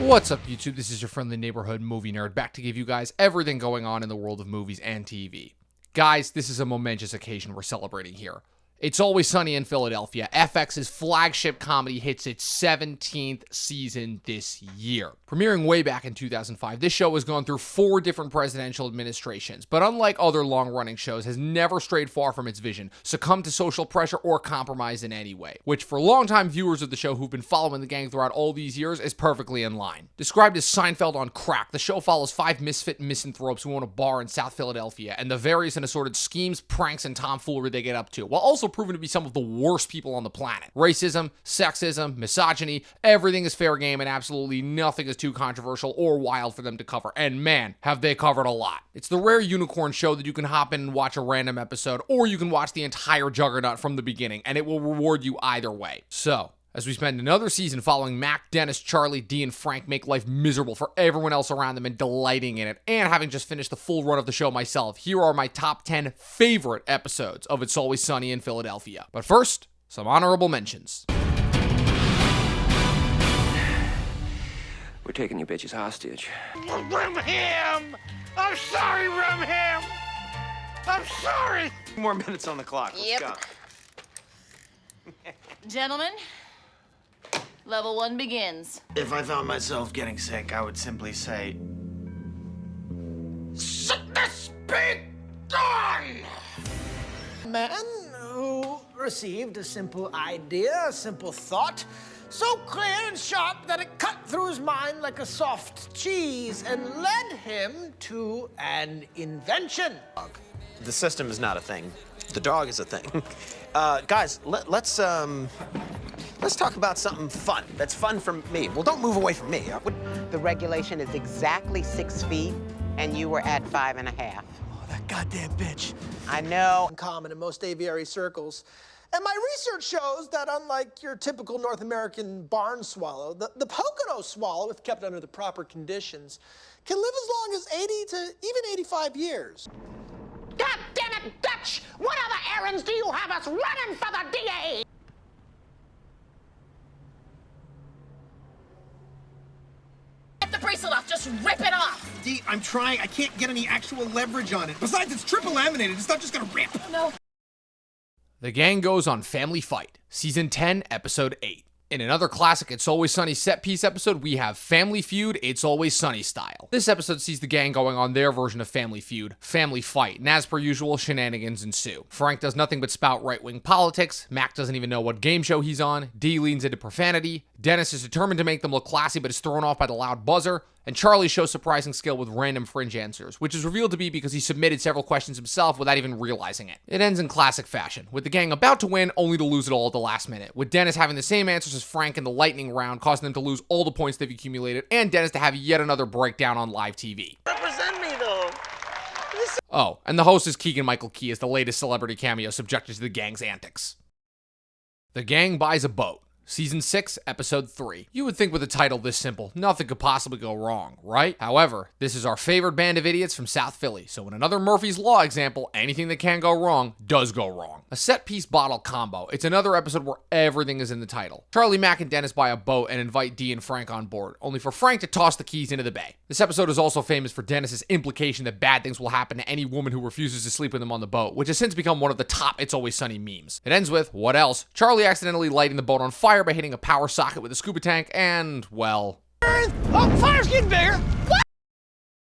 What's up, YouTube? This is your friendly neighborhood movie nerd, back to give you guys everything going on in the world of movies and TV. Guys, this is a momentous occasion we're celebrating here. It's Always Sunny in Philadelphia. FX's flagship comedy hits its 17th season this year. Premiering way back in 2005, this show has gone through 4 different presidential administrations, but unlike other long-running shows, has never strayed far from its vision, succumbed to social pressure, or compromised in any way, which for longtime viewers of the show who've been following the gang throughout all these years is perfectly in line. Described as Seinfeld on crack, the show follows 5 misfit misanthropes who own a bar in South Philadelphia, and the various and assorted schemes, pranks, and tomfoolery they get up to, while also proven to be some of the worst people on the planet. Racism, sexism, misogyny, everything is fair game and absolutely nothing is too controversial or wild for them to cover. And man, have they covered a lot. It's the rare unicorn show that you can hop in and watch a random episode, or you can watch the entire juggernaut from the beginning, and it will reward you either way. So, as we spend another season following Mac, Dennis, Charlie, Dee, and Frank make life miserable for everyone else around them and delighting in it, and having just finished the full run of the show myself, here are my top 10 favorite episodes of It's Always Sunny in Philadelphia. But first, some honorable mentions. We're taking you bitches hostage. Rumham! I'm sorry, Rumham! I'm sorry! More minutes on the clock. Let's go. Gentlemen, level 1 begins. If I found myself getting sick, I would simply say, Sickness be gone! Man who received a simple idea, a simple thought, so clear and sharp that it cut through his mind like a soft cheese and led him to an invention. the system is not a thing. The dog is a thing. Guys, let's talk about something fun. That's fun for me. Well, don't move away from me. The regulation is exactly 6 feet, and you were at 5.5. Oh, that goddamn bitch. I know. Common in most aviary circles. And my research shows that unlike your typical North American barn swallow, the Pocono swallow, if kept under the proper conditions, can live as long as 80 to even 85 years. God damn it, Dutch! What other errands do you have us running for the DA? Get the bracelet off, just rip it off! Dee, I'm trying. I can't get any actual leverage on it. Besides, it's triple laminated. It's not just gonna rip. No. The gang goes on Family Fight, Season 10, Episode 8. In another classic It's Always Sunny set piece episode, we have Family Feud, It's Always Sunny style. This episode sees the gang going on their version of Family Feud, Family Fight, and as per usual, shenanigans ensue. Frank does nothing but spout right-wing politics, Mac doesn't even know what game show he's on, Dee leans into profanity, Dennis is determined to make them look classy but is thrown off by the loud buzzer, and Charlie shows surprising skill with random fringe answers, which is revealed to be because he submitted several questions himself without even realizing it. It ends in classic fashion, with the gang about to win only to lose it all at the last minute, with Dennis having the same answers as Frank in the lightning round, causing them to lose all the points they've accumulated, and Dennis to have yet another breakdown on live TV. Represent me, though. Oh, and the host is Keegan-Michael Key as the latest celebrity cameo subjected to the gang's antics. The gang buys a boat. Season 6, Episode 3. You would think with a title this simple, nothing could possibly go wrong, right? However, this is our favorite band of idiots from South Philly, so in another Murphy's Law example, anything that can go wrong does go wrong. A set-piece bottle combo. It's another episode where everything is in the title. Charlie, Mac, and Dennis buy a boat and invite Dee and Frank on board, only for Frank to toss the keys into the bay. This episode is also famous for Dennis's implication that bad things will happen to any woman who refuses to sleep with him on the boat, which has since become one of the top It's Always Sunny memes. It ends with, what else? Charlie accidentally lighting the boat on fire by hitting a power socket with a scuba tank, and, well... Oh, fire's getting bigger!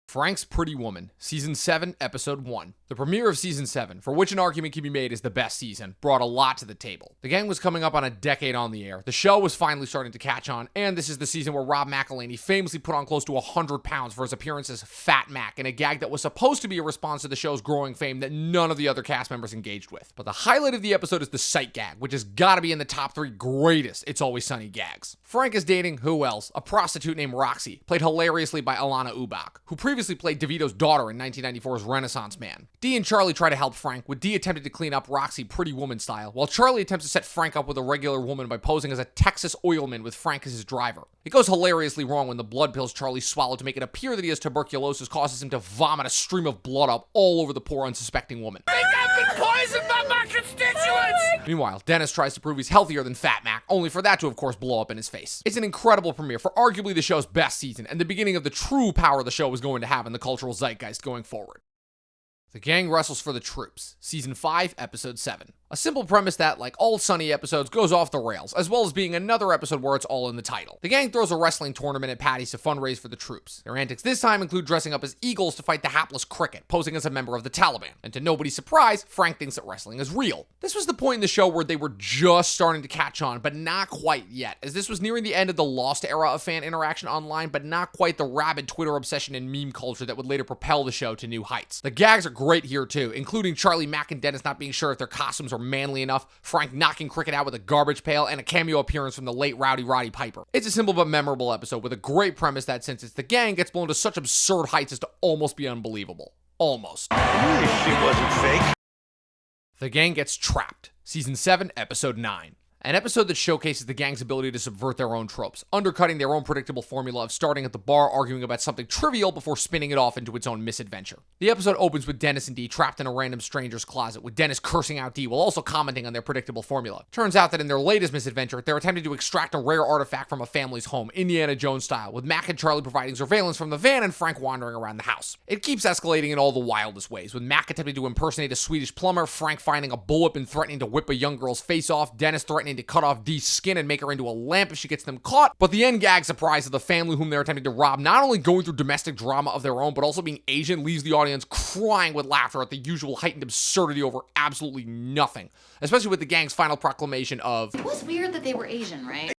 Frank's Pretty Woman, Season 7, Episode 1. The premiere of Season 7, for which an argument can be made is the best season, brought a lot to the table. The gang was coming up on a decade on the air, the show was finally starting to catch on, and this is the season where Rob McElhenney famously put on close to 100 pounds for his appearance as Fat Mac in a gag that was supposed to be a response to the show's growing fame that none of the other cast members engaged with. But the highlight of the episode is the sight gag, which has gotta be in the top 3 greatest It's Always Sunny gags. Frank is dating, who else? A prostitute named Roxy, played hilariously by Alana Ubach, who previously played DeVito's daughter in 1994's Renaissance Man. Dee and Charlie try to help Frank, with Dee attempting to clean up Roxy Pretty Woman style, while Charlie attempts to set Frank up with a regular woman by posing as a Texas oilman with Frank as his driver. It goes hilariously wrong when the blood pills Charlie swallowed to make it appear that he has tuberculosis causes him to vomit a stream of blood up all over the poor unsuspecting woman. Think I've been poisoned by my constituents! Meanwhile, Dennis tries to prove he's healthier than Fat Mac, only for that to of course blow up in his face. It's an incredible premiere for arguably the show's best season, and the beginning of the true power the show was going to have in the cultural zeitgeist going forward. The gang wrestles for the troops, Season 5, Episode 7. A simple premise that, like all Sunny episodes, goes off the rails, as well as being another episode where it's all in the title. The gang throws a wrestling tournament at Paddy's to fundraise for the troops. Their antics this time include dressing up as eagles to fight the hapless cricket, posing as a member of the Taliban. And to nobody's surprise, Frank thinks that wrestling is real. This was the point in the show where they were just starting to catch on, but not quite yet, as this was nearing the end of the lost era of fan interaction online, but not quite the rabid Twitter obsession and meme culture that would later propel the show to new heights. The gags are great here too, including Charlie, Mac, and Dennis not being sure if their costumes are manly enough, Frank knocking Cricket out with a garbage pail, and a cameo appearance from the late Rowdy Roddy Piper. It's a simple but memorable episode with a great premise that, since it's the gang, gets blown to such absurd heights as to almost be unbelievable. Almost. She wasn't fake. The gang gets trapped. Season 7, Episode 9. An episode that showcases the gang's ability to subvert their own tropes, undercutting their own predictable formula of starting at the bar arguing about something trivial before spinning it off into its own misadventure. The episode opens with Dennis and Dee trapped in a random stranger's closet, with Dennis cursing out Dee while also commenting on their predictable formula. Turns out that in their latest misadventure, they're attempting to extract a rare artifact from a family's home, Indiana Jones style, with Mac and Charlie providing surveillance from the van and Frank wandering around the house. It keeps escalating in all the wildest ways, with Mac attempting to impersonate a Swedish plumber, Frank finding a bullet and threatening to whip a young girl's face off, Dennis threatening to cut off Dee's skin and make her into a lamp if she gets them caught, but the end gag surprise of the family whom they're attempting to rob not only going through domestic drama of their own, but also being Asian, leaves the audience crying with laughter at the usual heightened absurdity over absolutely nothing, especially with the gang's final proclamation of, It was weird that they were Asian, right?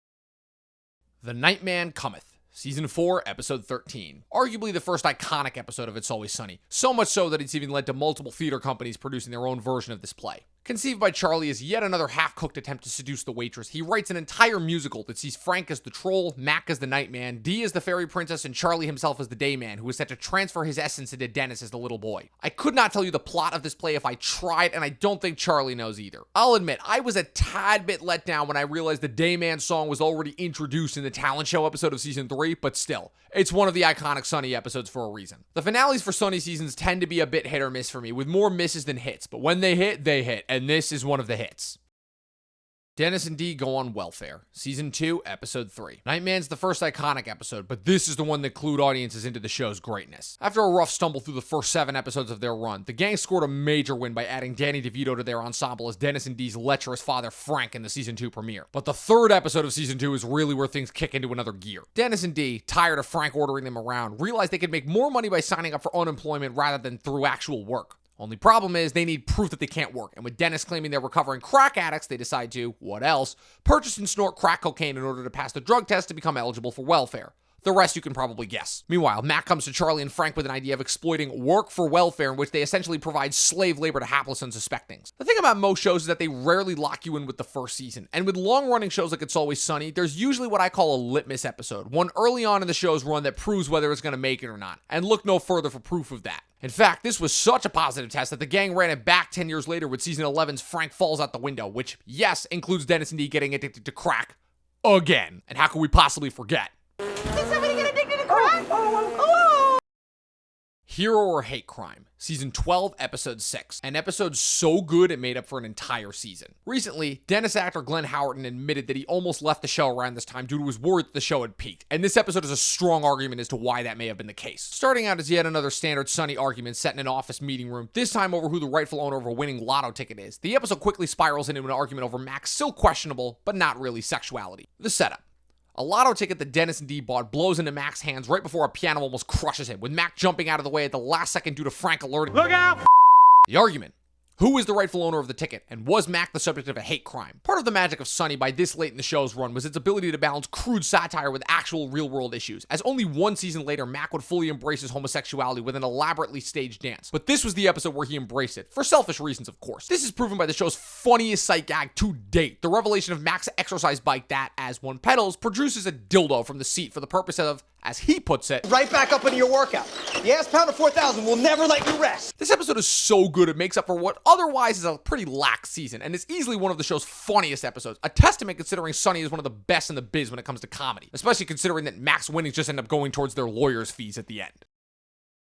The Nightman Cometh. Season 4, Episode 13. Arguably the first iconic episode of It's Always Sunny, so much so that it's even led to multiple theater companies producing their own version of this play. Conceived by Charlie as yet another half-cooked attempt to seduce the waitress, he writes an entire musical that sees Frank as the troll, Mac as the nightman, Dee as the fairy princess, and Charlie himself as the dayman, who is set to transfer his essence into Dennis as the little boy. I could not tell you the plot of this play if I tried, and I don't think Charlie knows either. I'll admit, I was a tad bit let down when I realized the Dayman song was already introduced in the talent show episode of Season 3, but still, it's one of the iconic Sunny episodes for a reason. The finales for Sunny seasons tend to be a bit hit or miss for me, with more misses than hits, but when they hit, and this is one of the hits. Dennis and Dee go on welfare. Season 2, Episode 3. Nightman's the first iconic episode, but this is the one that clued audiences into the show's greatness. After a rough stumble through the first 7 episodes of their run, the gang scored a major win by adding Danny DeVito to their ensemble as Dennis and Dee's lecherous father Frank in the Season 2 premiere. But the 3rd episode of Season 2 is really where things kick into another gear. Dennis and Dee, tired of Frank ordering them around, realize they could make more money by signing up for unemployment rather than through actual work. Only problem is they need proof that they can't work, and with Dennis claiming they're recovering crack addicts, they decide to, what else, purchase and snort crack cocaine in order to pass the drug test to become eligible for welfare. The rest you can probably guess. Meanwhile, Mac comes to Charlie and Frank with an idea of exploiting work for welfare in which they essentially provide slave labor to hapless unsuspectings. The thing about most shows is that they rarely lock you in with the first season, and with long-running shows like It's Always Sunny, there's usually what I call a litmus episode, one early on in the show's run that proves whether it's going to make it or not, and look no further for proof of that. In fact, this was such a positive test that the gang ran it back 10 years later with Season 11's Frank Falls Out the Window, which, yes, includes Dennis and Dee getting addicted to crack. Again. And how could we possibly forget? Did somebody get addicted to crack? Hero or Hate Crime, Season 12, Episode 6. An episode so good it made up for an entire season. Recently, Dennis actor Glenn Howerton admitted that he almost left the show around this time due to his worry that the show had peaked, and this episode is a strong argument as to why that may have been the case. Starting out as yet another standard Sunny argument set in an office meeting room, this time over who the rightful owner of a winning lotto ticket is, the episode quickly spirals into an argument over Mac's still questionable, but not really sexuality. The setup. A lotto ticket that Dennis and Dee bought blows into Mac's hands right before a piano almost crushes him, with Mac jumping out of the way at the last second due to Frank alerting him. Look out! The argument. Who is the rightful owner of the ticket, and was Mac the subject of a hate crime? Part of the magic of Sunny by this late in the show's run was its ability to balance crude satire with actual real-world issues, as only one season later Mac would fully embrace his homosexuality with an elaborately staged dance. But this was the episode where he embraced it, for selfish reasons of course. This is proven by the show's funniest sight gag to date, the revelation of Mac's exercise bike that, as one pedals, produces a dildo from the seat for the purpose of, as he puts it, Right back up into your workout. The ass pound of 4,000 will never let you rest. This episode is so good it makes up for what otherwise is a pretty lax season, and is easily one of the show's funniest episodes, a testament considering Sunny is one of the best in the biz when it comes to comedy, especially considering that Mac's winnings just end up going towards their lawyers' fees at the end.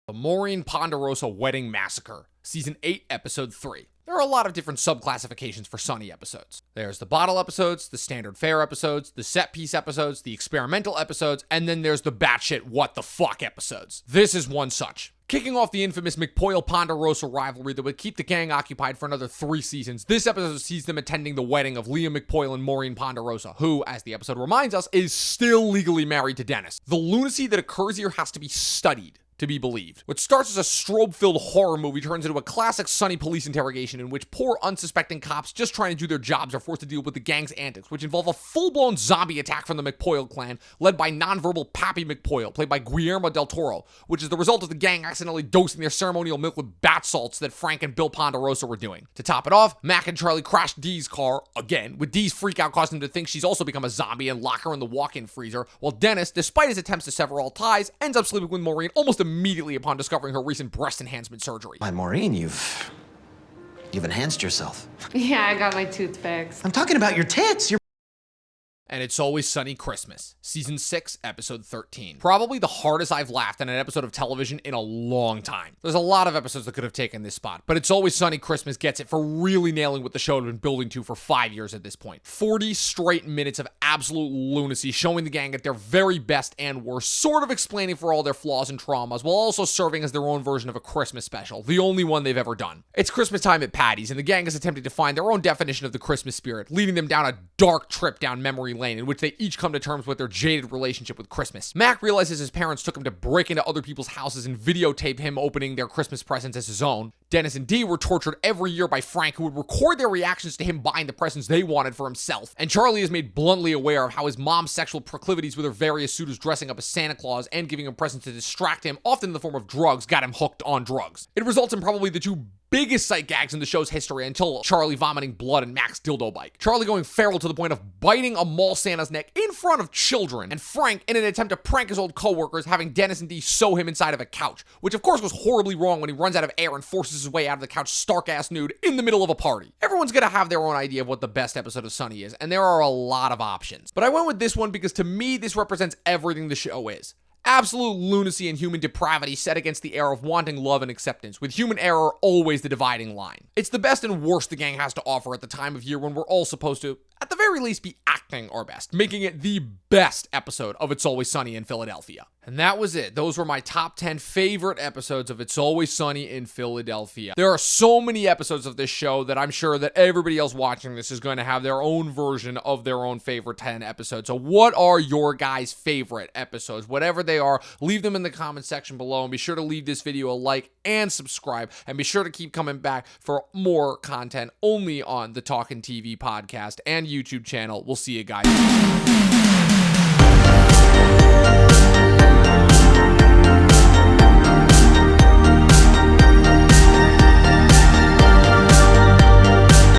The Maureen Ponderosa Wedding Massacre, Season 8, Episode 3. There are a lot of different subclassifications for Sunny episodes. There's the bottle episodes, the standard fare episodes, the set piece episodes, the experimental episodes, and then there's the batshit what the fuck episodes. This is one such. Kicking off the infamous McPoyle-Ponderosa rivalry that would keep the gang occupied for another 3 seasons, this episode sees them attending the wedding of Liam McPoyle and Maureen Ponderosa, who, as the episode reminds us, is still legally married to Dennis. The lunacy that occurs here has to be studied to be believed. What starts as a strobe-filled horror movie turns into a classic Sunny police interrogation in which poor unsuspecting cops just trying to do their jobs are forced to deal with the gang's antics, which involve a full-blown zombie attack from the McPoyle clan, led by nonverbal Pappy McPoyle, played by Guillermo del Toro, which is the result of the gang accidentally dosing their ceremonial milk with bath salts that Frank and Bill Ponderosa were doing. To top it off, Mac and Charlie crash Dee's car, again, with Dee's freak-out causing them to think she's also become a zombie and lock her in the walk-in freezer, while Dennis, despite his attempts to sever all ties, ends up sleeping with Maureen almost immediately upon discovering her recent breast enhancement surgery. My Maureen, you've enhanced yourself. Yeah, I got my tooth fixed. I'm talking about your tits. And It's Always Sunny Christmas, Season 6, Episode 13. Probably the hardest I've laughed in an episode of television in a long time. There's a lot of episodes that could have taken this spot, but It's Always Sunny Christmas gets it for really nailing what the show had been building to for 5 years at this point. 40 straight minutes of absolute lunacy, showing the gang at their very best and worst, sort of explaining for all their flaws and traumas, while also serving as their own version of a Christmas special, the only one they've ever done. It's Christmas time at Paddy's, and the gang is attempting to find their own definition of the Christmas spirit, leading them down a dark trip down memory lane in which they each come to terms with their jaded relationship with Christmas. Mac realizes his parents took him to break into other people's houses and videotape him opening their Christmas presents as his own. Dennis and Dee were tortured every year by Frank, who would record their reactions to him buying the presents they wanted for himself. And Charlie is made bluntly aware of how his mom's sexual proclivities with her various suitors dressing up as Santa Claus and giving him presents to distract him, often in the form of drugs, got him hooked on drugs. It results in probably the two biggest sight gags in the show's history until Charlie vomiting blood and Mac's dildo bike. Charlie going feral to the point of biting a mall Santa's neck in front of children. And Frank, in an attempt to prank his old co-workers, having Dennis and Dee sew him inside of a couch, which of course goes horribly wrong when he runs out of air and forces his way out of the couch stark-ass nude in the middle of a party. Everyone's gonna have their own idea of what the best episode of Sunny is, and there are a lot of options. But I went with this one because to me, this represents everything the show is. Absolute lunacy and human depravity set against the air of wanting love and acceptance, with human error always the dividing line. It's the best and worst the gang has to offer at the time of year when we're all supposed to, at the very least, be acting our best, making it the best episode of It's Always Sunny in Philadelphia. And that was it. Those were my top 10 favorite episodes of It's Always Sunny in Philadelphia. There are so many episodes of this show that I'm sure that everybody else watching this is going to have their own version of their own favorite 10 episodes. So what are your guys' favorite episodes? Whatever they are, leave them in the comment section below, and be sure to leave this video a like and subscribe, and be sure to keep coming back for more content only on the Talkin TV podcast and YouTube channel. We'll see you guys.